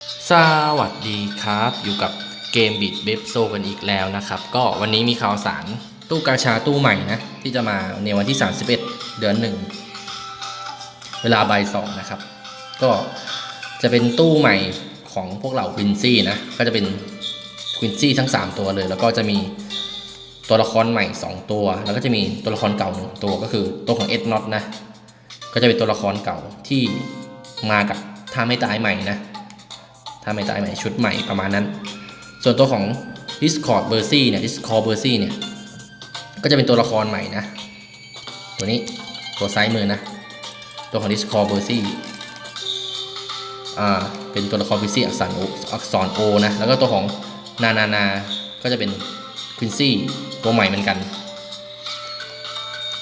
สวัสดีครับอยู่กับเกมBleach Brave Soulsกันอีกแล้วนะครับก็วันนี้มีข่าวสารตู้กาชาตู้ใหม่นะที่จะมาในวันที่31เดือน1เวลาบ่าย2นะครับก็จะเป็นตู้ใหม่ของพวกเหล่าควินซี่นะก็จะเป็นควินซี่ทั้ง3ตัวเลยแล้วก็จะมีตัวละครใหม่2ตัวแล้วก็จะมีตัวละครเก่า1ตัวก็คือตัวของเอ็ดน็อตนะก็จะเป็นตัวละครเก่าที่มากับท่าไม่ตายใหม่นะถ้าไม่ตายใหม่ชุดใหม่ประมาณนั้นส่วนตัวของ Discord b e r c y เนี่ย Discord b e r c y เนี่ยก็จะเป็นตัวละครใหม่นะตัวนี้ตัวซ้ายมือนะตัวของ Discord b e r c y เป็นตัวละคร Quincy อักษร O นะแล้วก็ตัวของนาก็จะเป็น Quincy ตัวใหม่เหมือนกัน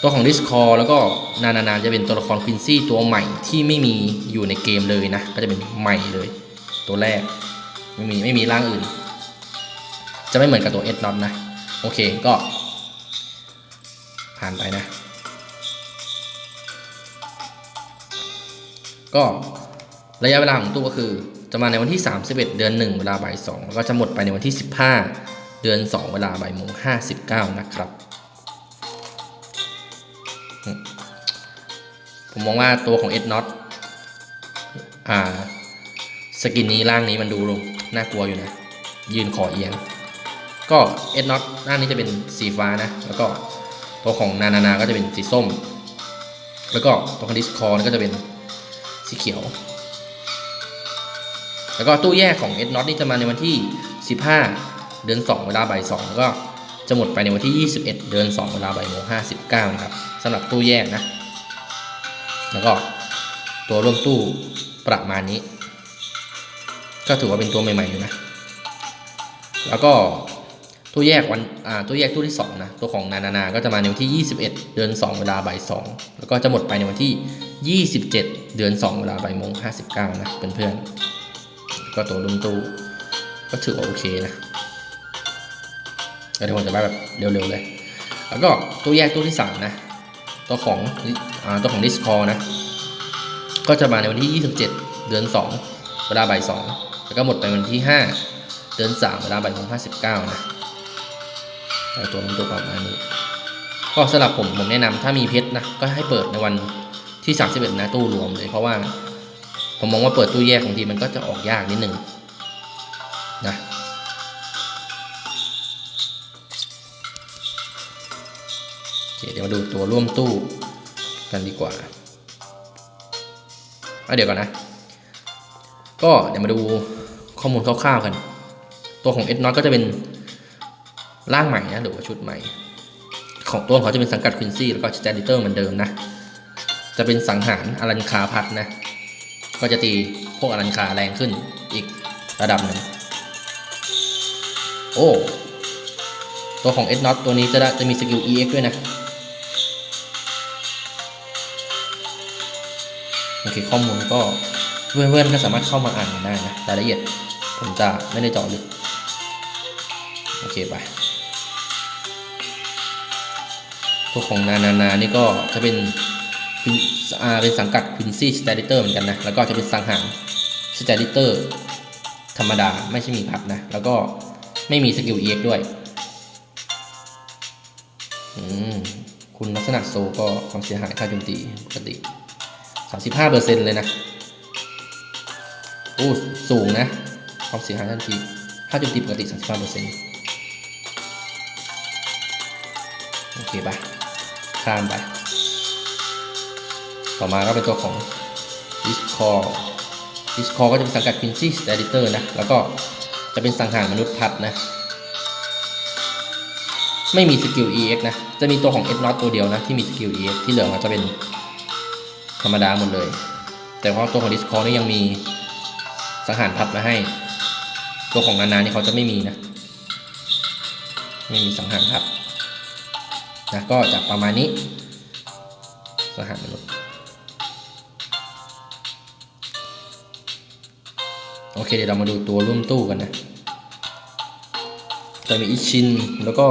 ตัวของ Discord แล้วก็นาจะเป็นตัวละคร Quincy ตัวใหม่ที่ไม่มีอยู่ในเกมเลยนะก็จะเป็นใหม่เลยตัวแรกไม่มีร่างอื่นจะไม่เหมือนกับตัวเอ็ดน็อตนะโอเคก็ผ่านไปนะก็ระยะเวลาของตู้ก็คือจะมาในวันที่31เดือน1เวลาบ่าย2แล้วก็จะหมดไปในวันที่15เดือน2เวลาบ่ายโมง59นะครับผมมองว่าตัวของเอ็ดน็อตสกินนี้ร่างนี้มันดูน่ากลัวอยู่นะยืนคอเอียงก็เอ็ดน็อตร่างนี้จะเป็นสีฟ้านะแล้วก็ตัวของนาก็จะเป็นสีส้มแล้วก็ตัวของดิสคอร์ก็จะเป็นสีเขียวแล้วก็ตู้แยกของเอ็ดน็อตนี่จะมาในวันที่15เดือน2เวลาบ่าย2แล้วก็จะหมดไปในวันที่21เดือน2เวลาบ่ายโมง59นะครับสำหรับตู้แยกนะแล้วก็ตัวร่วมตู้ประมาณนี้ก็ถือว่าเป็นตัวใหม่ๆอยู่นะแล้วก็ตู้แยกตู้ที่2นะตัวของนาก็จะมาในวันที่21เดือน2เวลาบ่าย2แล้วก็จะหมดไปในวันที่27เดือน2เวลาบ่ายโมง59นะเพื่อนๆก็ตัวรุ่นตู้ก็ถือว่าโอเคนะเดี๋ยวผมจะไปแบบเร็วๆเลยแล้วก็ตู้แยกตู้ที่3นะตัวของDiscord นะก็จะมาในวันที่27เดือน2เวลาบ่าย2แล้วก็หมดไปวันที่5เดือน3เวลาบ่ายโมง59นะตัวนั้นตัวประมาณนี้ก็สำหรับผมแนะนำถ้ามีเพชรนะก็ให้เปิดในวันที่31นะตู้รวมเลยเพราะว่าผมมองว่าเปิดตู้แยกของทีมันก็จะออกยากนิดนึงนะโอเคเดี๋ยวมาดูตัวร่วมตู้กันดีกว่าเดี๋ยวก่อนนะก็เดี๋ยวมาดูข้อมูลคร่าวๆกันตัวของเอ็ดน็อตก็จะเป็นร่างใหม่นะหรือว่าชุดใหม่ของตัวเขาจะเป็นสังกัดควินซี่แล้วก็สแตนดิเตอร์เหมือนเดิมนะจะเป็นสังหารอลันคาพัดนะก็จะตีพวกอลันคาแรงขึ้นอีกระดับหนึ่งโอ้ตัวของเอ็ดน็อตตัวนี้จะมีสกิล EX ด้วยนะโอเคข้อมูลก็เพื่อนๆก็สามารถเข้ามาอ่านกันได้นะรายละเอียดผมจะไม่ได้เจาะลึกโอเคไปตัวของนานี่ก็จะเป็นสังกัด Quincy Staditor เหมือนกันนะแล้วก็จะเป็นสังหาร Staditor ธรรมดาไม่ใช่มีพัดนะแล้วก็ไม่มีสกิล EX ด้วยคุณลักษณะโซก็ความเสียหายค่าโจมตีปกติ 35% เลยนะโอ้สูงนะความเสียหายทันทีค่าโจมตีปกติ 35% โอเคไปข้ามไปต่อมาก็เป็นตัวของ Discord ก็จะเป็นสังกัด Quincy Staditor นะแล้วก็จะเป็นสังหารมนุษย์พัดนะไม่มีสกิล EX นะจะมีตัวของ Ed Not ตัวเดียวนะที่มีสกิล EX ที่เหลือจะเป็นธรรมดาหมดเลยแต่เพราะตัวของ Discord นี่ยังมีสังหารพัดมาให้ตัวของนานี่เขาจะไม่มีนะไม่มีสังหารพัดนะก็จะประมาณนี้สังหารมนุษย์โอเคเดี๋ยวเรามาดูตัวร่วมตู้กันนะจะมีอิชินแล้วก็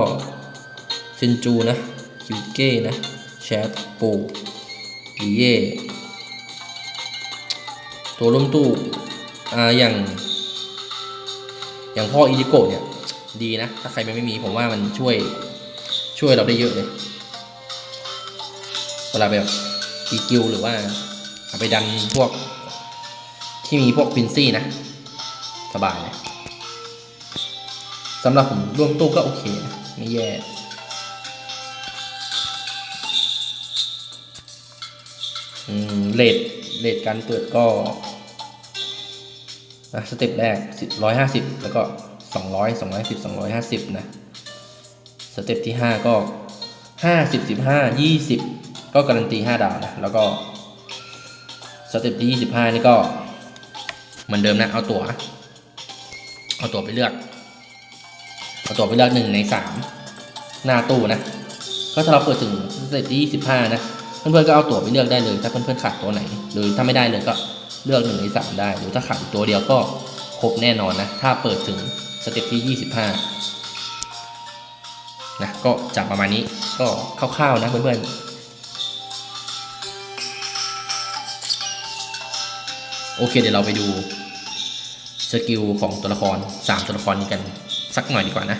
เซนจูนะคิวเก้นะแชทปูลิเย่ตัวร่วมตู้อย่าง อย่างพ่ออิจิโกะเนี่ยดีนะถ้าใครไม่มีผมว่ามันช่วยเราได้เยอะเลยเวลาแบบตีกิลหรือว่าเอาไปดันพวกที่มีพวกพินซี่นะสบายเลยสำหรับผมร่วมตู้ก็โอเคนะไม่แย่เลทการเปิดก็สเต็ปแรก150แล้วก็200 210 250นะสเต็ปที่5ก็50 15 20ก็การันตี5ดาวนะแล้วก็สเต็ปที่25นี่ก็เหมือนเดิมนะเอาตั๋วไปเลือก1ใน3หน้าตู้นะก็ถ้าเราเปิดถึงสเต็ปที่25นะเพื่อนๆก็เอาตั๋วไปเลือกได้เลยถ้าเพื่อนๆขาดตัวไหนหรือถ้าไม่ได้เลยก็เลือก1ใน3ได้หรือถ้าขาดตัวเดียวก็ครบแน่นอนนะถ้าเปิดถึงสเต็ปที่25นะก็จับประมาณนี้ก็คร่าวๆนะเพื่อนๆโอเคเดี๋ยวเราไปดูสกิลของตัวละคร3ตัวละครนี้กันสักหน่อยดีกว่านะ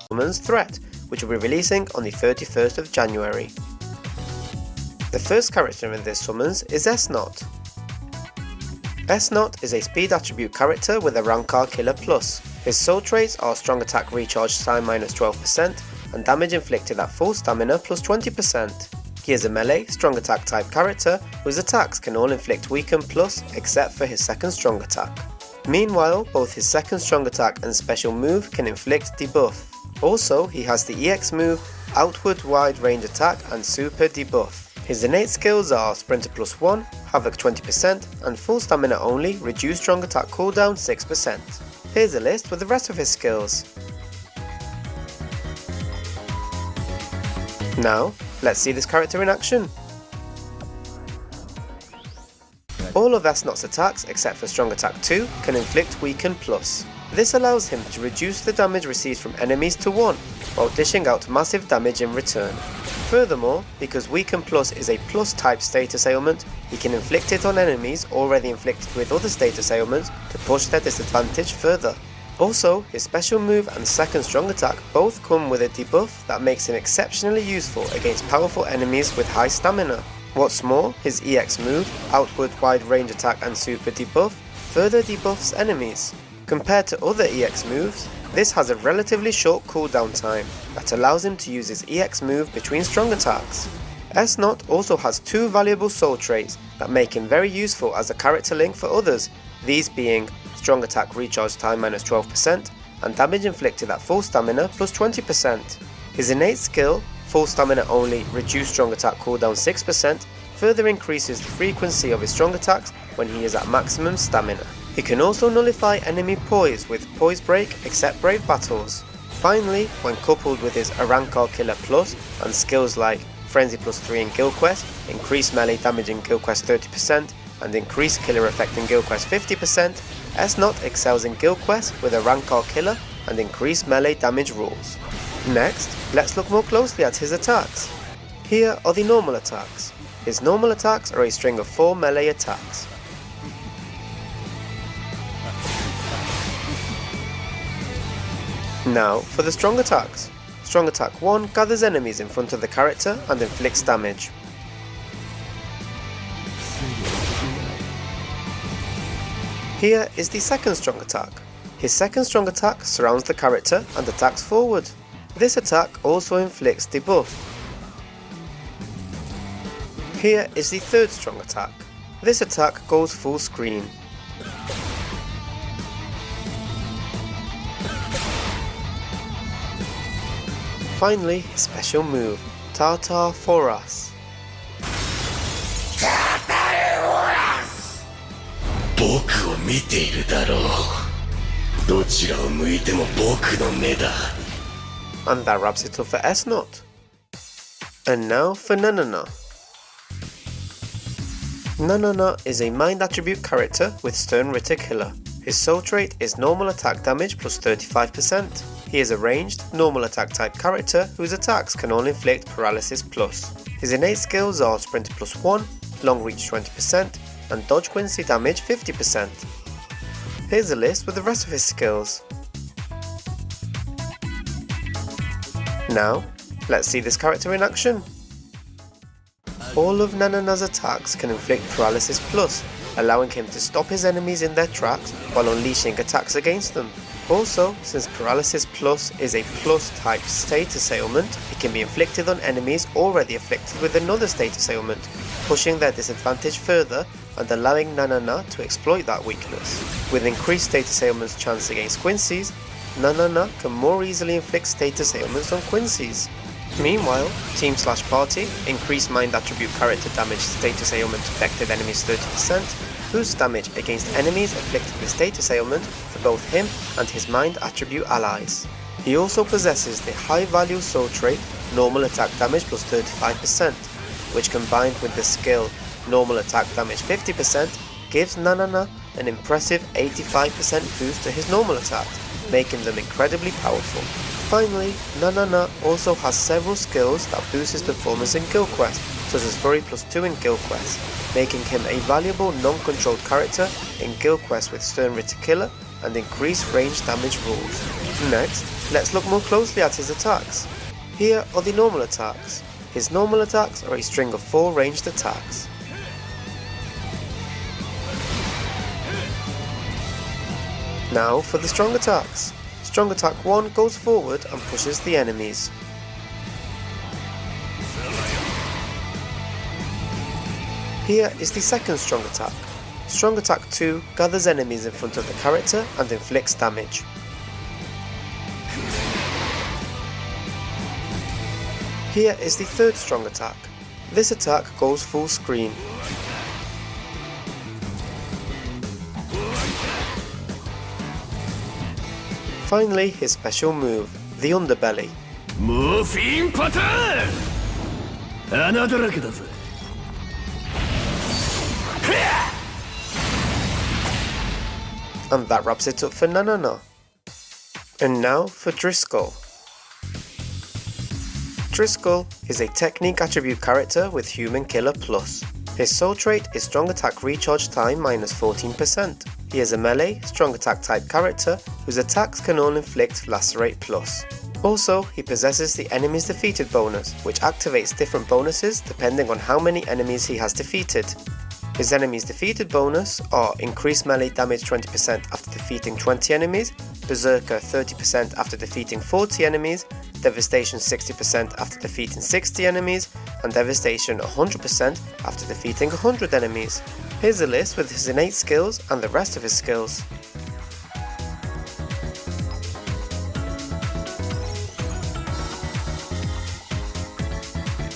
Woman's Threat, which will be releasing on the 31st of January. The first character in this summons is S-Not. S-Not is a speed attribute character with a Rankar Killer Plus. His soul traits are strong attack recharge time minus 12% and damage inflicted at full stamina plus 20%. He is a melee, strong attack type character whose attacks can all inflict weaken plus except for his second strong attack. Meanwhile, both his second strong attack and special move can inflict debuff. Also, he has the EX move, outward wide range attack and super debuff. His innate skills are Sprinter plus 1, Havoc 20% and full stamina only, reduce strong attack cooldown 6%. Here's a list with the rest of his skills. Now, let's see this character in action. All of S-Not's attacks except for Strong Attack 2 can inflict Weaken Plus. This allows him to reduce the damage received from enemies to 1, while dishing out massive damage in return. Furthermore, because Weaken Plus is a plus type status ailment, he can inflict it on enemies already inflicted with other status ailments to push their disadvantage further. Also, his special move and second strong attack both come with a debuff that makes him exceptionally useful against powerful enemies with high stamina. What's more, his EX move, outward wide range attack and super debuff, further debuffs enemies. Compared to other EX moves, this has a relatively short cooldown time that allows him to use his EX move between strong attacks. S-Not also has 2 valuable soul traits that make him very useful as a character link for others, these being strong attack recharge time minus 12% and damage inflicted at full stamina plus 20%. His innate skill, full stamina only, reduce strong attack cooldown 6%, further increases the frequency of his strong attacks when he is at maximum stamina. He can also nullify enemy poise with Poise Break except Brave Battles. Finally, when coupled with his Arankar Killer Plus and skills like Frenzy plus 3 in Guild Quest, increased melee damage in Guild Quest 30% and increased killer effect in Guild Quest 50%, S-Not excels in Guild Quest with a Rankar Killer and increased melee damage rules. Next, let's look more closely at his attacks. Here are the normal attacks. His normal attacks are a string of 4 melee attacks. Now for the strong attacks. Strong attack 1 gathers enemies in front of the character and inflicts damage. Here is the second strong attack. His second strong attack surrounds the character and attacks forward. This attack also inflicts debuff. Here is the third strong attack. This attack goes full screen. Finally, his special move, Tartar Foras. 僕を見ているだろう。どちらを向いても僕の目だ。 And that wraps it up for S-Not. And now for Nanana. Nanana is a mind attribute character with Stern Ritter Killer. His soul trait is normal attack damage plus 35%. He is a ranged, normal attack type character whose attacks can all inflict paralysis plus. His innate skills are Sprinter plus 1, long reach 20%, and dodge Quincy damage 50%. Here's a list with the rest of his skills. Now, let's see this character in action. All of Nanana's attacks can inflict Paralysis Plus, allowing him to stop his enemies in their tracks while unleashing attacks against them. Also, since Paralysis Plus is a plus type status ailment, it can be inflicted on enemies already afflicted with another status ailment, pushing their disadvantage further and allowing Nanana to exploit that weakness. With increased status ailments chance against Quincy's, Nanana can more easily inflict status ailments on Quincy's. Meanwhile, Team/Party increase mind attribute character damage status ailment affected enemies 30%, boosts damage against enemies afflicted with status ailment for both him and his mind attribute allies. He also possesses the high value soul trait normal attack damage plus 35%, which combined with the skill normal attack damage 50% gives Nanana an impressive 85% boost to his normal attack, making them incredibly powerful. Finally, Nanana also has several skills that boost his performance in Guild Quest, such as Fury +2 in Guild Quest, making him a valuable non-controlled character in Guild Quest with Stern Reticula and increased range damage rules. Next, let's look more closely at his attacks. Here are the normal attacks. His normal attacks are a string of 4 ranged attacks. Now for the strong attacks. Strong attack 1 goes forward and pushes the enemies. Here is the second strong attack. Strong attack 2 gathers enemies in front of the character and inflicts damage. Here is the third strong attack. This attack goes full screen. Finally, his special move, the Underbelly. モーフィンパターン穴だらけだぜ And that wraps it up for Nanana. And now for Driscoll. Driscoll is a technique attribute character with Human Killer Plus. His soul trait is strong attack recharge time minus 14%. He is a melee, strong attack type character whose attacks can all inflict Lacerate Plus. Also, he possesses the enemies defeated bonus, which activates different bonuses depending on how many enemies he has defeated. His enemies defeated bonus are increased melee damage 20% after defeating 20 enemies, Berserker 30% after defeating 40 enemies, Devastation 60% after defeating 60 enemies, and Devastation 100% after defeating 100 enemies. Here's a list with his innate skills and the rest of his skills.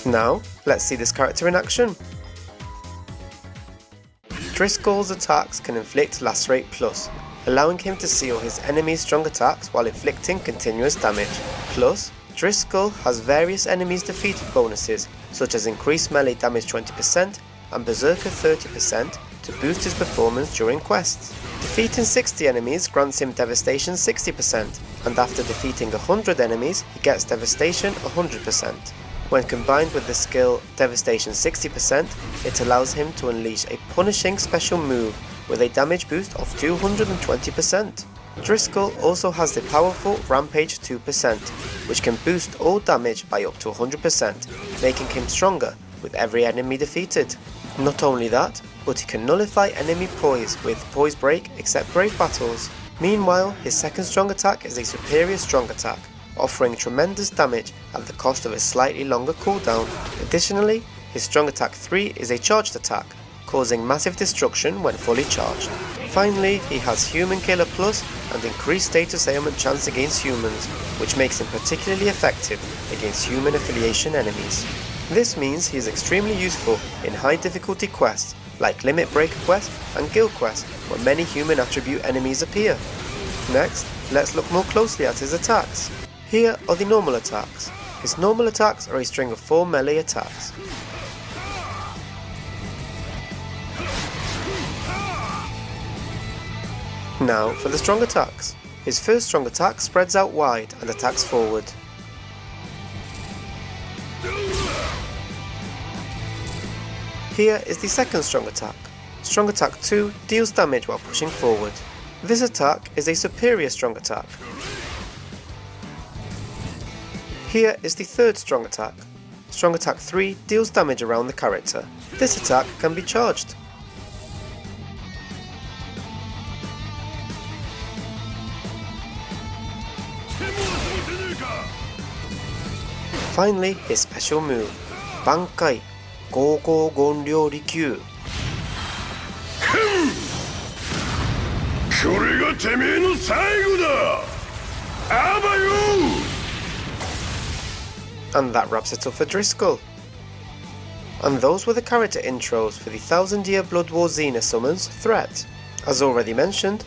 Now, let's see this character in action. Driscoll's attacks can inflict Lacerate Plus, allowing him to seal his enemies' strong attacks while inflicting continuous damage. Plus, Driscoll has various enemies defeated bonuses, such as increased melee damage 20% and Berserker 30% to boost his performance during quests. Defeating 60 enemies grants him Devastation 60%, and after defeating 100 enemies, he gets Devastation 100%. When combined with the skill Devastation 60%, it allows him to unleash a punishing special move with a damage boost of 220%. Driscoll also has the powerful Rampage 2%, which can boost all damage by up to 100%, making him stronger with every enemy defeated. Not only that, but he can nullify enemy poise with Poise Break except Brave Battles. Meanwhile, his second strong attack is a superior strong attack, offering tremendous damage at the cost of a slightly longer cooldown. Additionally, his strong attack 3 is a charged attack, causing massive destruction when fully charged. Finally, he has Human Killer Plus and increased status ailment chance against humans, which makes him particularly effective against human affiliation enemies. This means he is extremely useful in high difficulty quests like Limit Breaker Quest and Guild Quest, where many human attribute enemies appear. Next, let's look more closely at his attacks. Here are the normal attacks. His normal attacks are a string of 4 melee attacks. Now for the strong attacks. His first strong attack spreads out wide and attacks forward. Here is the second strong attack. Strong attack 2 deals damage while pushing forward. This attack is a superior strong attack. Here is the third strong attack. Strong attack 3 deals damage around the character. This attack can be charged. Finally, his special move, Bankai, Gogo Gonryo Rikyu. これがてめえの最後だあばよ And that wraps it up for Driscoll. And those were the character intros for the 1000 Year Blood War Xena summons Threat. As already mentioned,